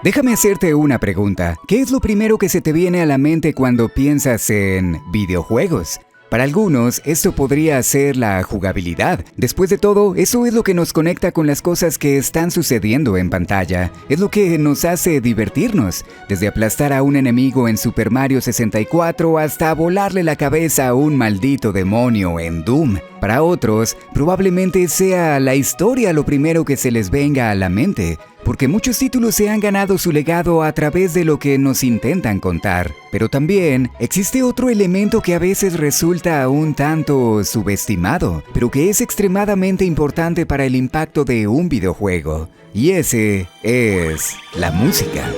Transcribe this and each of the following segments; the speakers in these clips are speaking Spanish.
Déjame hacerte una pregunta. ¿Qué es lo primero que se te viene a la mente cuando piensas en videojuegos? Para algunos, esto podría ser la jugabilidad. Después de todo, eso es lo que nos conecta con las cosas que están sucediendo en pantalla. Es lo que nos hace divertirnos. Desde aplastar a un enemigo en Super Mario 64 hasta volarle la cabeza a un maldito demonio en Doom. Para otros, probablemente sea la historia lo primero que se les venga a la mente, porque muchos títulos se han ganado su legado a través de lo que nos intentan contar. Pero también existe otro elemento que a veces resulta un tanto subestimado, pero que es extremadamente importante para el impacto de un videojuego. Y ese es la música.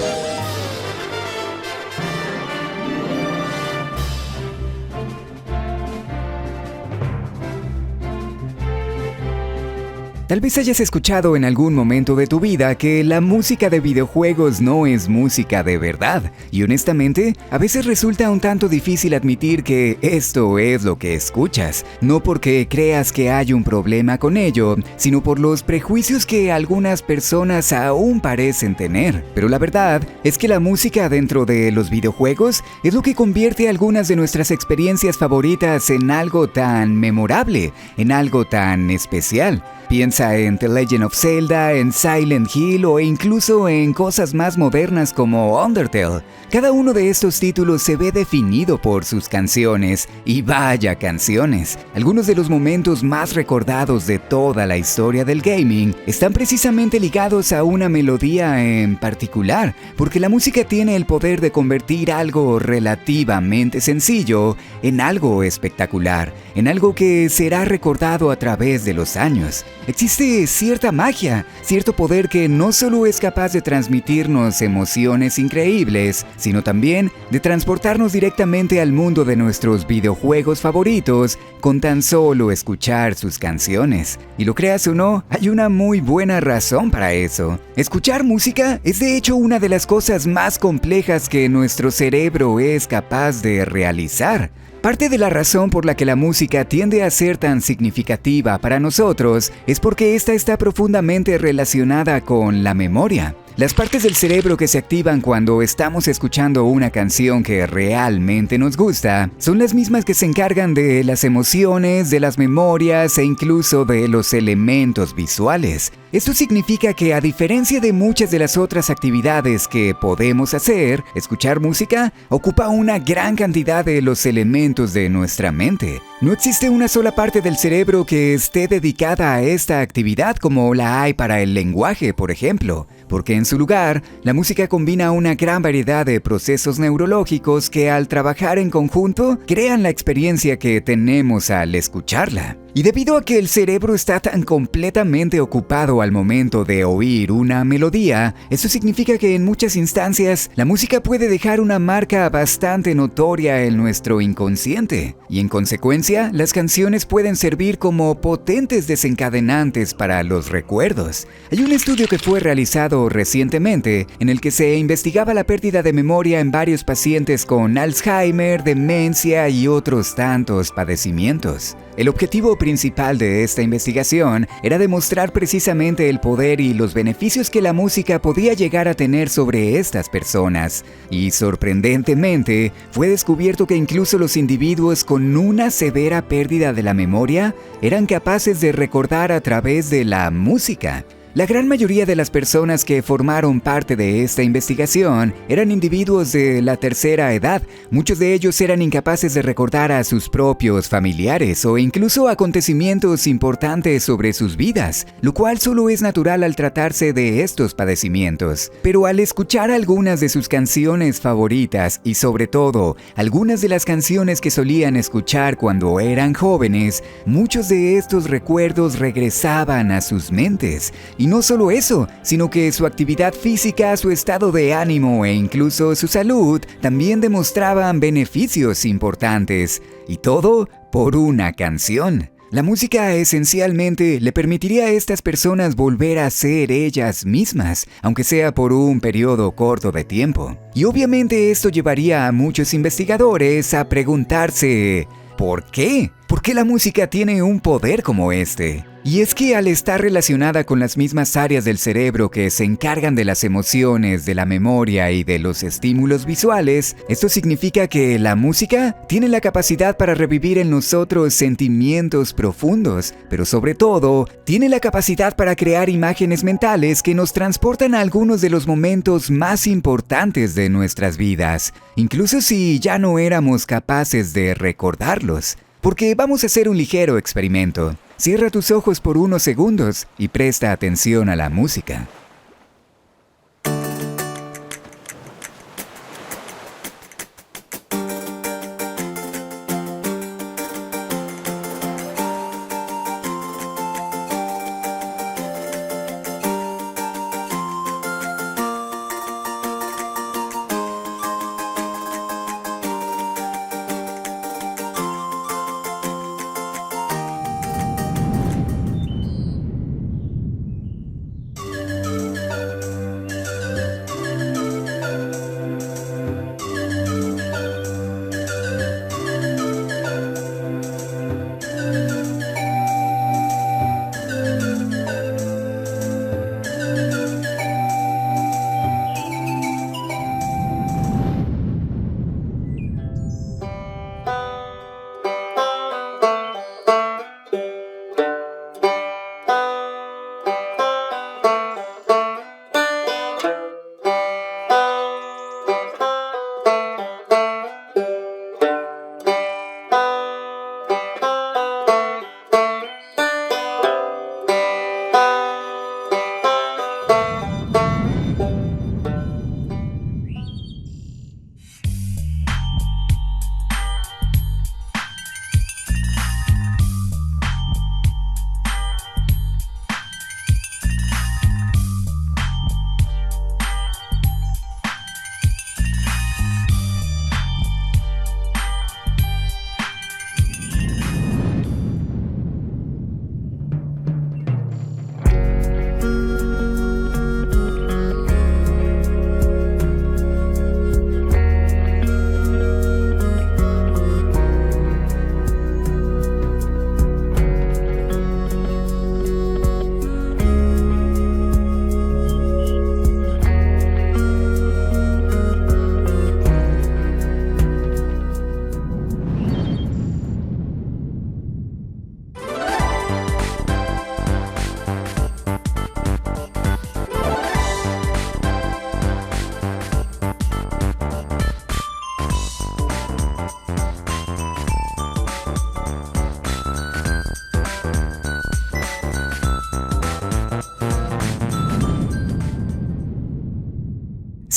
Tal vez hayas escuchado en algún momento de tu vida que la música de videojuegos no es música de verdad, y honestamente, a veces resulta un tanto difícil admitir que esto es lo que escuchas, no porque creas que hay un problema con ello, sino por los prejuicios que algunas personas aún parecen tener. Pero la verdad es que la música dentro de los videojuegos es lo que convierte algunas de nuestras experiencias favoritas en algo tan memorable, en algo tan especial. Piensa en The Legend of Zelda, en Silent Hill o incluso en cosas más modernas como Undertale. Cada uno de estos títulos se ve definido por sus canciones, y vaya canciones. Algunos de los momentos más recordados de toda la historia del gaming están precisamente ligados a una melodía en particular, porque la música tiene el poder de convertir algo relativamente sencillo en algo espectacular, en algo que será recordado a través de los años. Existe cierta magia, cierto poder que no solo es capaz de transmitirnos emociones increíbles, sino también de transportarnos directamente al mundo de nuestros videojuegos favoritos con tan solo escuchar sus canciones. Y lo creas o no, hay una muy buena razón para eso. Escuchar música es de hecho una de las cosas más complejas que nuestro cerebro es capaz de realizar. Parte de la razón por la que la música tiende a ser tan significativa para nosotros es porque esta está profundamente relacionada con la memoria. Las partes del cerebro que se activan cuando estamos escuchando una canción que realmente nos gusta son las mismas que se encargan de las emociones, de las memorias e incluso de los elementos visuales. Esto significa que, a diferencia de muchas de las otras actividades que podemos hacer, escuchar música ocupa una gran cantidad de los elementos de nuestra mente. No existe una sola parte del cerebro que esté dedicada a esta actividad como la hay para el lenguaje, por ejemplo, porque en su lugar, la música combina una gran variedad de procesos neurológicos que, al trabajar en conjunto, crean la experiencia que tenemos al escucharla. Y debido a que el cerebro está tan completamente ocupado al momento de oír una melodía, eso significa que en muchas instancias la música puede dejar una marca bastante notoria en nuestro inconsciente. Y en consecuencia, las canciones pueden servir como potentes desencadenantes para los recuerdos. Hay un estudio que fue realizado recientemente en el que se investigaba la pérdida de memoria en varios pacientes con Alzheimer, demencia y otros tantos padecimientos. El objetivo principal de esta investigación era demostrar precisamente el poder y los beneficios que la música podía llegar a tener sobre estas personas. Y sorprendentemente, fue descubierto que incluso los individuos con una severa pérdida de la memoria eran capaces de recordar a través de la música. La gran mayoría de las personas que formaron parte de esta investigación eran individuos de la tercera edad. Muchos de ellos eran incapaces de recordar a sus propios familiares o incluso acontecimientos importantes sobre sus vidas, lo cual solo es natural al tratarse de estos padecimientos. Pero al escuchar algunas de sus canciones favoritas y sobre todo algunas de las canciones que solían escuchar cuando eran jóvenes, muchos de estos recuerdos regresaban a sus mentes. Y no solo eso, sino que su actividad física, su estado de ánimo e incluso su salud también demostraban beneficios importantes. Y todo por una canción. La música esencialmente le permitiría a estas personas volver a ser ellas mismas, aunque sea por un periodo corto de tiempo. Y obviamente esto llevaría a muchos investigadores a preguntarse: ¿por qué? ¿Por qué la música tiene un poder como este? Y es que al estar relacionada con las mismas áreas del cerebro que se encargan de las emociones, de la memoria y de los estímulos visuales, esto significa que la música tiene la capacidad para revivir en nosotros sentimientos profundos, pero sobre todo, tiene la capacidad para crear imágenes mentales que nos transportan a algunos de los momentos más importantes de nuestras vidas, incluso si ya no éramos capaces de recordarlos. Porque vamos a hacer un ligero experimento. Cierra tus ojos por unos segundos y presta atención a la música.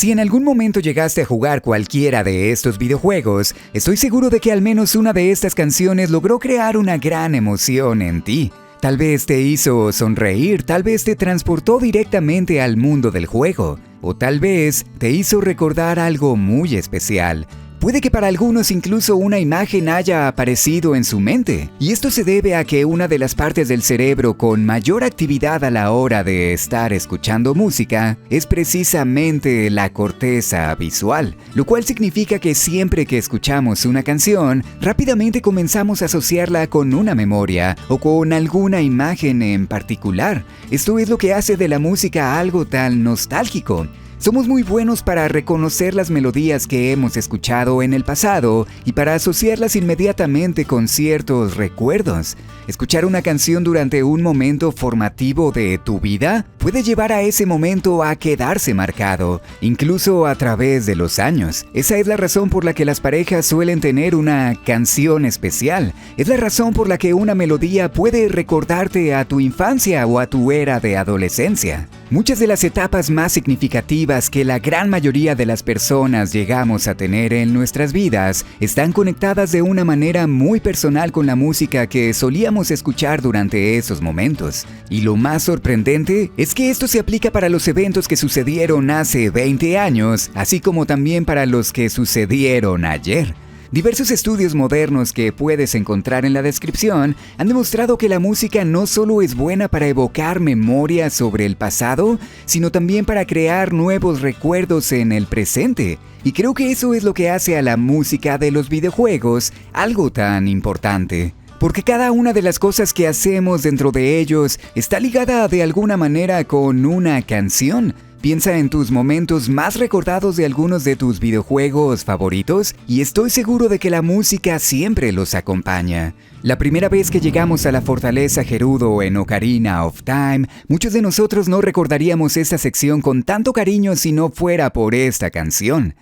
Si en algún momento llegaste a jugar cualquiera de estos videojuegos, estoy seguro de que al menos una de estas canciones logró crear una gran emoción en ti. Tal vez te hizo sonreír, tal vez te transportó directamente al mundo del juego, o tal vez te hizo recordar algo muy especial. Puede que para algunos incluso una imagen haya aparecido en su mente, y esto se debe a que una de las partes del cerebro con mayor actividad a la hora de estar escuchando música es precisamente la corteza visual, lo cual significa que siempre que escuchamos una canción, rápidamente comenzamos a asociarla con una memoria o con alguna imagen en particular. Esto es lo que hace de la música algo tan nostálgico. Somos muy buenos para reconocer las melodías que hemos escuchado en el pasado y para asociarlas inmediatamente con ciertos recuerdos. Escuchar una canción durante un momento formativo de tu vida puede llevar a ese momento a quedarse marcado, incluso a través de los años. Esa es la razón por la que las parejas suelen tener una canción especial. Es la razón por la que una melodía puede recordarte a tu infancia o a tu era de adolescencia. Muchas de las etapas más significativas que la gran mayoría de las personas llegamos a tener en nuestras vidas están conectadas de una manera muy personal con la música que solíamos escuchar durante esos momentos. Y lo más sorprendente es que esto se aplica para los eventos que sucedieron hace 20 años, así como también para los que sucedieron ayer. Diversos estudios modernos que puedes encontrar en la descripción han demostrado que la música no solo es buena para evocar memorias sobre el pasado, sino también para crear nuevos recuerdos en el presente. Y creo que eso es lo que hace a la música de los videojuegos algo tan importante. Porque cada una de las cosas que hacemos dentro de ellos está ligada de alguna manera con una canción. Piensa en tus momentos más recordados de algunos de tus videojuegos favoritos y estoy seguro de que la música siempre los acompaña. La primera vez que llegamos a la fortaleza Gerudo en Ocarina of Time, muchos de nosotros no recordaríamos esta sección con tanto cariño si no fuera por esta canción.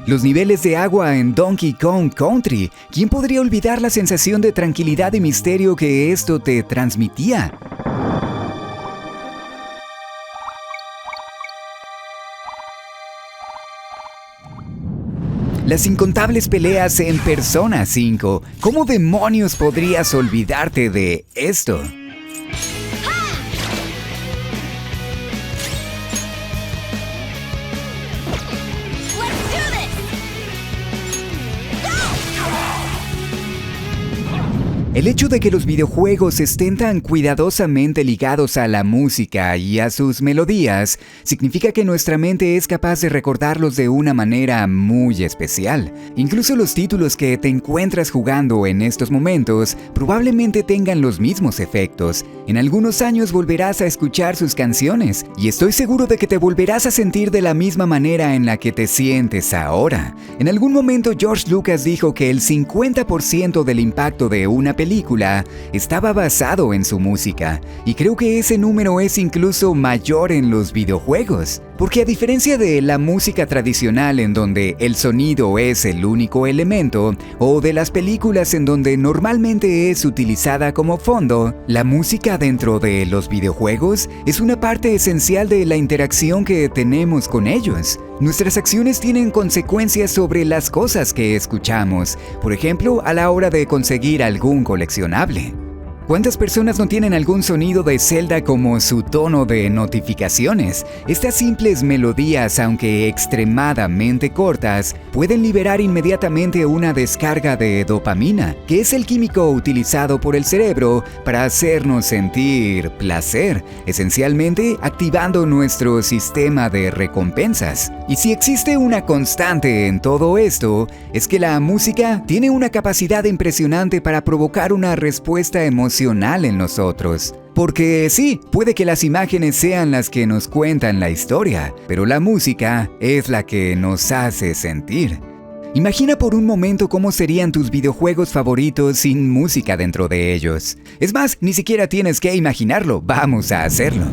Los niveles de agua en Donkey Kong Country. ¿Quién podría olvidar la sensación de tranquilidad y misterio que esto te transmitía? Las incontables peleas en Persona 5. ¿Cómo demonios podrías olvidarte de esto? El hecho de que los videojuegos estén tan cuidadosamente ligados a la música y a sus melodías significa que nuestra mente es capaz de recordarlos de una manera muy especial. Incluso los títulos que te encuentras jugando en estos momentos probablemente tengan los mismos efectos. En algunos años volverás a escuchar sus canciones y estoy seguro de que te volverás a sentir de la misma manera en la que te sientes ahora. En algún momento George Lucas dijo que el 50% del impacto de una película estaba basado en su música, y creo que ese número es incluso mayor en los videojuegos. Porque a diferencia de la música tradicional en donde el sonido es el único elemento, o de las películas en donde normalmente es utilizada como fondo, la música dentro de los videojuegos es una parte esencial de la interacción que tenemos con ellos. Nuestras acciones tienen consecuencias sobre las cosas que escuchamos, por ejemplo, a la hora de conseguir algún coleccionable. ¿Cuántas personas no tienen algún sonido de Zelda como su tono de notificaciones? Estas simples melodías, aunque extremadamente cortas, pueden liberar inmediatamente una descarga de dopamina, que es el químico utilizado por el cerebro para hacernos sentir placer, esencialmente activando nuestro sistema de recompensas. Y si existe una constante en todo esto, es que la música tiene una capacidad impresionante para provocar una respuesta emocional en nosotros. Porque sí, puede que las imágenes sean las que nos cuentan la historia, pero la música es la que nos hace sentir. Imagina por un momento cómo serían tus videojuegos favoritos sin música dentro de ellos. Es más, ni siquiera tienes que imaginarlo, vamos a hacerlo.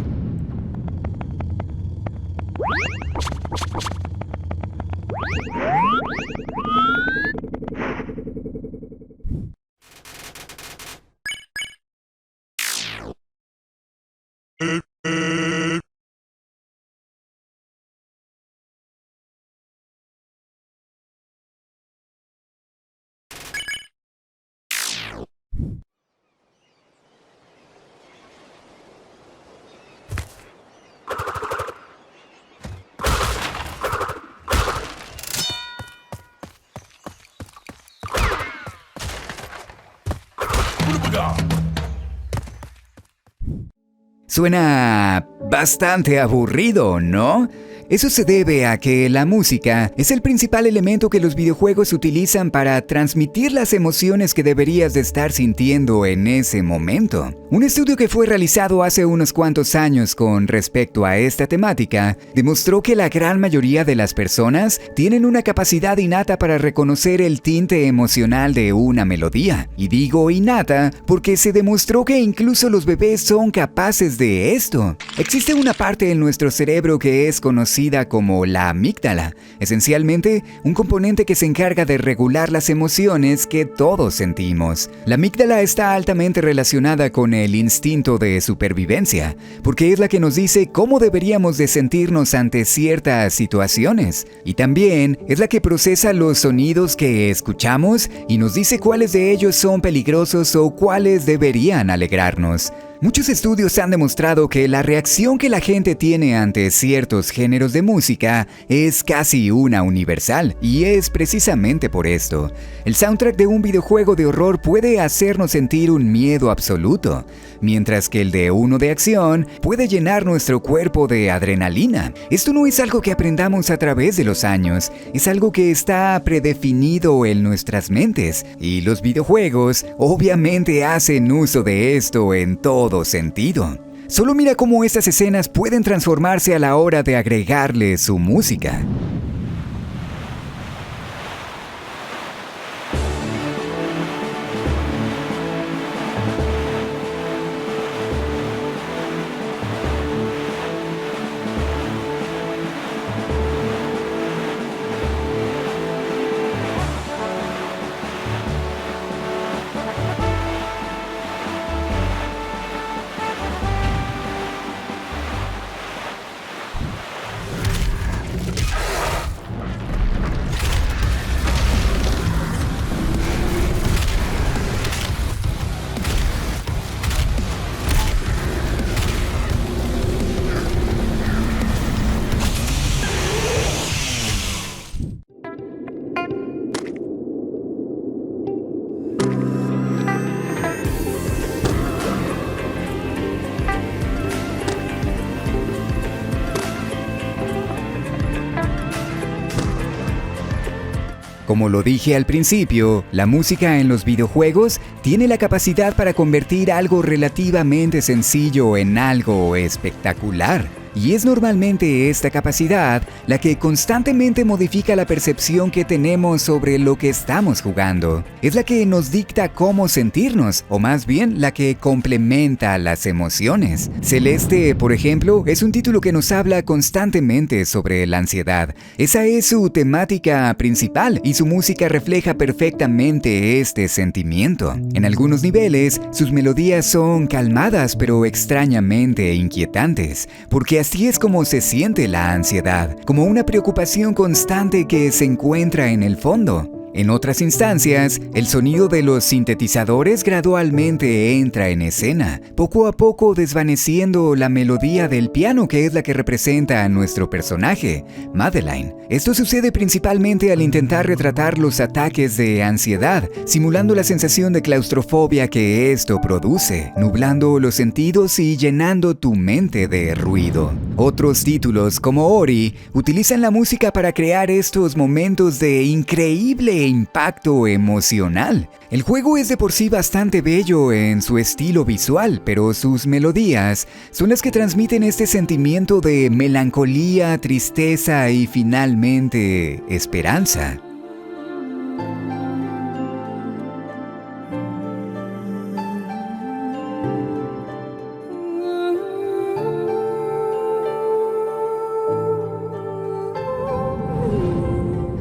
Suena bastante aburrido, ¿no? Eso se debe a que la música es el principal elemento que los videojuegos utilizan para transmitir las emociones que deberías de estar sintiendo en ese momento. Un estudio que fue realizado hace unos cuantos años con respecto a esta temática demostró que la gran mayoría de las personas tienen una capacidad innata para reconocer el tinte emocional de una melodía. Y digo innata porque se demostró que incluso los bebés son capaces de esto. Existe una parte en nuestro cerebro que es conocida como la amígdala, esencialmente un componente que se encarga de regular las emociones que todos sentimos. La amígdala está altamente relacionada con el instinto de supervivencia, porque es la que nos dice cómo deberíamos de sentirnos ante ciertas situaciones, y también es la que procesa los sonidos que escuchamos y nos dice cuáles de ellos son peligrosos o cuáles deberían alegrarnos. Muchos estudios han demostrado que la reacción que la gente tiene ante ciertos géneros de música es casi una universal, y es precisamente por esto. El soundtrack de un videojuego de horror puede hacernos sentir un miedo absoluto, mientras que el de uno de acción puede llenar nuestro cuerpo de adrenalina. Esto no es algo que aprendamos a través de los años, es algo que está predefinido en nuestras mentes, y los videojuegos obviamente hacen uso de esto en todo sentido. Solo mira cómo estas escenas pueden transformarse a la hora de agregarle su música. Como lo dije al principio, la música en los videojuegos tiene la capacidad para convertir algo relativamente sencillo en algo espectacular. Y es normalmente esta capacidad la que constantemente modifica la percepción que tenemos sobre lo que estamos jugando. Es la que nos dicta cómo sentirnos, o más bien la que complementa las emociones. Celeste, por ejemplo, es un título que nos habla constantemente sobre la ansiedad. Esa es su temática principal y su música refleja perfectamente este sentimiento. En algunos niveles, sus melodías son calmadas pero extrañamente inquietantes, porque así es como se siente la ansiedad, como una preocupación constante que se encuentra en el fondo. En otras instancias, el sonido de los sintetizadores gradualmente entra en escena, poco a poco desvaneciendo la melodía del piano que es la que representa a nuestro personaje, Madeline. Esto sucede principalmente al intentar retratar los ataques de ansiedad, simulando la sensación de claustrofobia que esto produce, nublando los sentidos y llenando tu mente de ruido. Otros títulos, como Ori, utilizan la música para crear estos momentos de increíble impacto emocional. El juego es de por sí bastante bello en su estilo visual, pero sus melodías son las que transmiten este sentimiento de melancolía, tristeza y finalmente esperanza.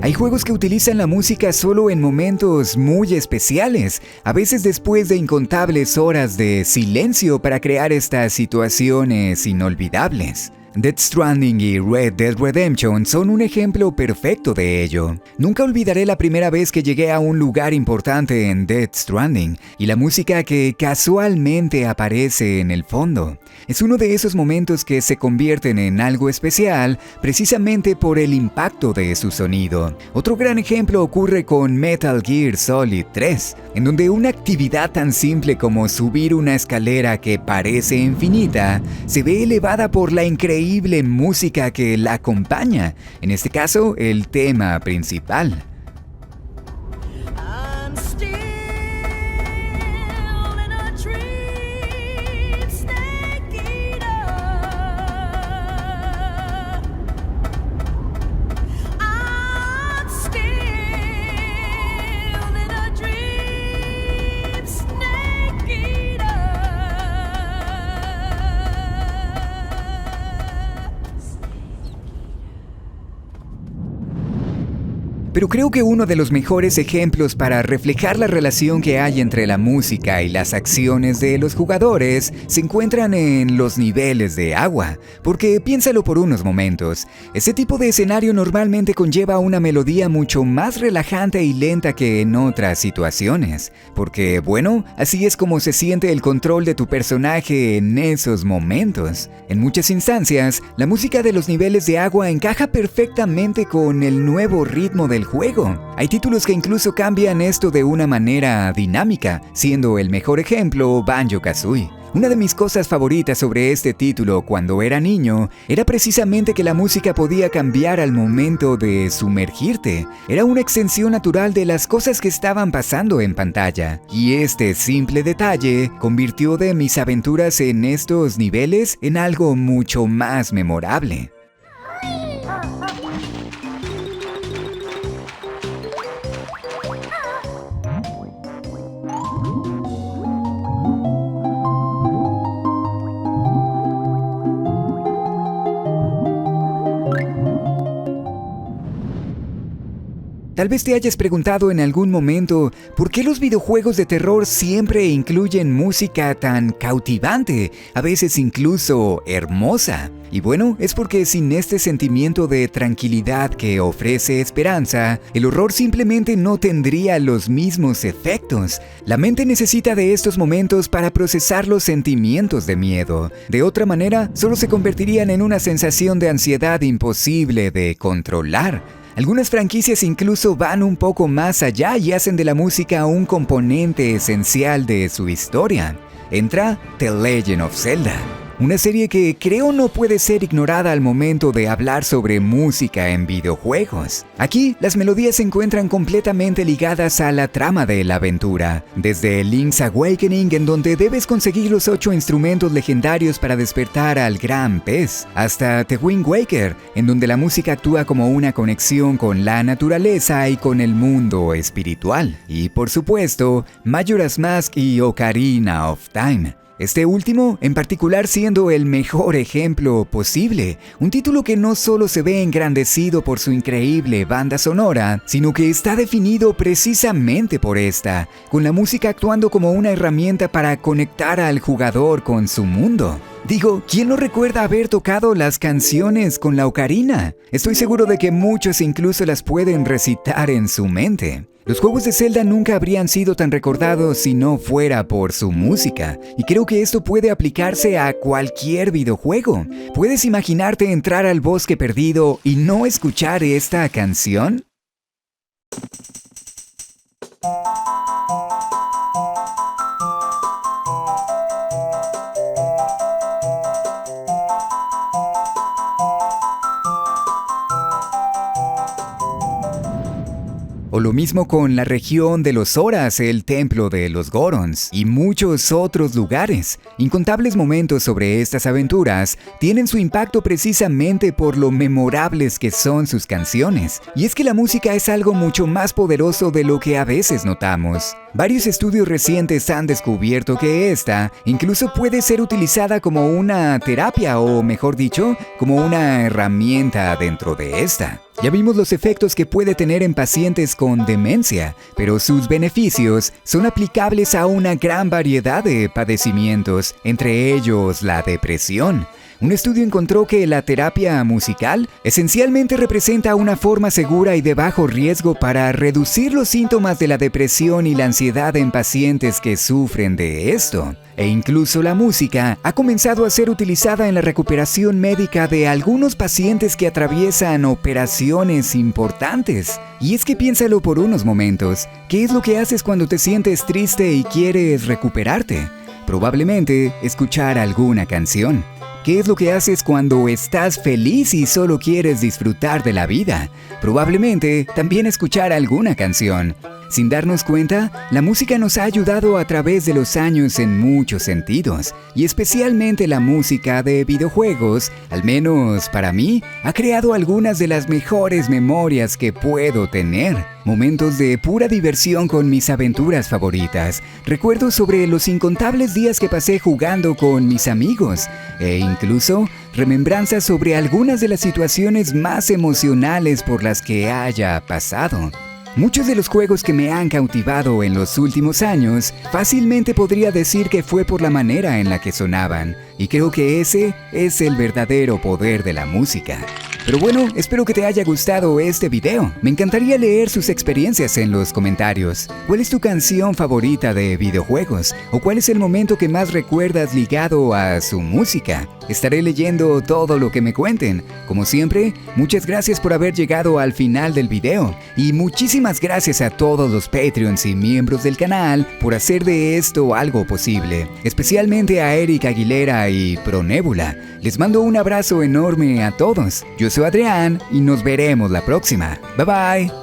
Hay juegos que utilizan la música solo en momentos muy especiales, a veces después de incontables horas de silencio para crear estas situaciones inolvidables. Death Stranding y Red Dead Redemption son un ejemplo perfecto de ello. Nunca olvidaré la primera vez que llegué a un lugar importante en Death Stranding y la música que casualmente aparece en el fondo. Es uno de esos momentos que se convierten en algo especial precisamente por el impacto de su sonido. Otro gran ejemplo ocurre con Metal Gear Solid 3, en donde una actividad tan simple como subir una escalera que parece infinita se ve elevada por la increíble música que la acompaña, en este caso el tema principal. Pero creo que uno de los mejores ejemplos para reflejar la relación que hay entre la música y las acciones de los jugadores se encuentran en los niveles de agua. Porque piénsalo por unos momentos, ese tipo de escenario normalmente conlleva una melodía mucho más relajante y lenta que en otras situaciones. Porque, bueno, así es como se siente el control de tu personaje en esos momentos. En muchas instancias, la música de los niveles de agua encaja perfectamente con el nuevo ritmo del juego. Hay títulos que incluso cambian esto de una manera dinámica, siendo el mejor ejemplo Banjo-Kazooie. Una de mis cosas favoritas sobre este título cuando era niño era precisamente que la música podía cambiar al momento de sumergirte. Era una extensión natural de las cosas que estaban pasando en pantalla. Y este simple detalle convirtió de mis aventuras en estos niveles en algo mucho más memorable. Tal vez te hayas preguntado en algún momento por qué los videojuegos de terror siempre incluyen música tan cautivante, a veces incluso hermosa. Y bueno, es porque sin este sentimiento de tranquilidad que ofrece esperanza, el horror simplemente no tendría los mismos efectos. La mente necesita de estos momentos para procesar los sentimientos de miedo. De otra manera, solo se convertirían en una sensación de ansiedad imposible de controlar. Algunas franquicias incluso van un poco más allá y hacen de la música un componente esencial de su historia. Entra The Legend of Zelda, una serie que creo no puede ser ignorada al momento de hablar sobre música en videojuegos. Aquí, las melodías se encuentran completamente ligadas a la trama de la aventura. Desde Link's Awakening, en donde debes conseguir los 8 instrumentos legendarios para despertar al gran pez, hasta The Wind Waker, en donde la música actúa como una conexión con la naturaleza y con el mundo espiritual. Y por supuesto, Majora's Mask y Ocarina of Time. Este último, en particular, siendo el mejor ejemplo posible. Un título que no solo se ve engrandecido por su increíble banda sonora, sino que está definido precisamente por esta, con la música actuando como una herramienta para conectar al jugador con su mundo. Digo, ¿quién no recuerda haber tocado las canciones con la ocarina? Estoy seguro de que muchos incluso las pueden recitar en su mente. Los juegos de Zelda nunca habrían sido tan recordados si no fuera por su música, y creo que esto puede aplicarse a cualquier videojuego. ¿Puedes imaginarte entrar al bosque perdido y no escuchar esta canción? O lo mismo con la región de los Zoras, el templo de los Gorons y muchos otros lugares. Incontables momentos sobre estas aventuras tienen su impacto precisamente por lo memorables que son sus canciones. Y es que la música es algo mucho más poderoso de lo que a veces notamos. Varios estudios recientes han descubierto que esta incluso puede ser utilizada como una terapia o, mejor dicho, como una herramienta dentro de esta. Ya vimos los efectos que puede tener en pacientes con demencia, pero sus beneficios son aplicables a una gran variedad de padecimientos, entre ellos la depresión. Un estudio encontró que la terapia musical esencialmente representa una forma segura y de bajo riesgo para reducir los síntomas de la depresión y la ansiedad en pacientes que sufren de esto. E incluso la música ha comenzado a ser utilizada en la recuperación médica de algunos pacientes que atraviesan operaciones importantes. Y es que piénsalo por unos momentos, ¿qué es lo que haces cuando te sientes triste y quieres recuperarte? Probablemente escuchar alguna canción. ¿Qué es lo que haces cuando estás feliz y solo quieres disfrutar de la vida? Probablemente también escuchar alguna canción. Sin darnos cuenta, la música nos ha ayudado a través de los años en muchos sentidos, y especialmente la música de videojuegos, al menos para mí, ha creado algunas de las mejores memorias que puedo tener. Momentos de pura diversión con mis aventuras favoritas, recuerdos sobre los incontables días que pasé jugando con mis amigos, e incluso remembranzas sobre algunas de las situaciones más emocionales por las que haya pasado. Muchos de los juegos que me han cautivado en los últimos años, fácilmente podría decir que fue por la manera en la que sonaban, y creo que ese es el verdadero poder de la música. Pero bueno, espero que te haya gustado este video. Me encantaría leer sus experiencias en los comentarios. ¿Cuál es tu canción favorita de videojuegos? ¿O cuál es el momento que más recuerdas ligado a su música? Estaré leyendo todo lo que me cuenten. Como siempre, muchas gracias por haber llegado al final del video. Y muchísimas gracias a todos los Patreons y miembros del canal por hacer de esto algo posible. Especialmente a Eric Aguilera y Pronébula. Les mando un abrazo enorme a todos. Yo soy Adrián y nos veremos la próxima. Bye bye.